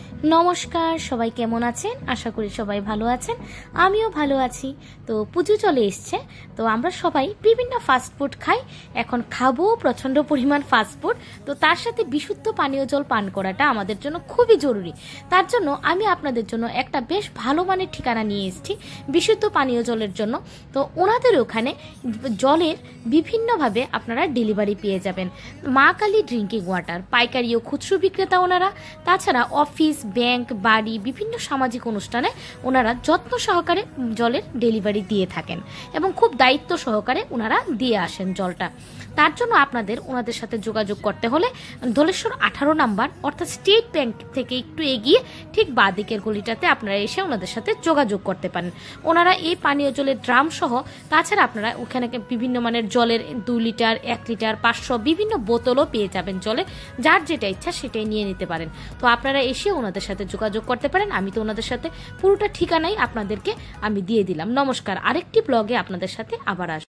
নমস্কার, সবাই কেমন আছেন? আশা করি সবাই ভালো আছেন। আমিও ভালো আছি। তো পুজো চলে এসছে, তো আমরা সবাই বিভিন্ন ফাস্টফুড খাই। এখন খাবো প্রচণ্ড পরিমাণ ফাস্টফুড, তো তার সাথে বিশুদ্ধ পানীয় জল পান করাটা আমাদের জন্য খুবই জরুরি। তার জন্য আমি আপনাদের জন্য একটা বেশ ভালো মানের ঠিকানা নিয়ে এসেছি বিশুদ্ধ পানীয় জলের জন্য। তো ওনাদের ওখানে জলের বিভিন্নভাবে আপনারা ডেলিভারি পেয়ে যাবেন। মা কালী ড্রিঙ্কিং ওয়াটার পাইকারি ও খুচরো বিক্রেতা ওনারা। তাছাড়া অফিস, ব্যাংক, বাড়ি, বিভিন্ন সামাজিক অনুষ্ঠানে ওনারা যত্ন সহকারে জলের ডেলিভারি দিয়ে থাকেন এবং খুব দায়িত্ব সহকারে ওনারা দিয়ে আসেন জলটা। তার জন্য আপনাদের ওনাদের সাথে যোগাযোগ করতে হলে ধলেশ্বর 18 নাম্বার অর্থাৎ স্টেট ব্যাংক থেকে একটু এগিয়ে ঠিক বাঁ দিকের গলিটাতে আপনারা এসে ওনাদের সাথে যোগাযোগ করতে পারেন। ওনারা এই পানীয় জলের ড্রাম সহ তাছাড়া আপনারা ওখানে বিভিন্ন মানের জলের 2 লিটার, 1 লিটার, 500 বিভিন্ন বোতলও পেয়ে যাবেন জলে। যার যেটা ইচ্ছা সেটাই নিয়ে নিতে পারেন। তো আপনারা এসে ওনাদের সাথে যোগাযোগ করতে পারেন। আমি তো ওনাদের সাথে পুরোটা ঠিকানাই আপনাদেরকে আমি দিয়ে দিলাম। নমস্কার, আরেকটি ব্লগে আপনাদের সাথে আবার আসবো।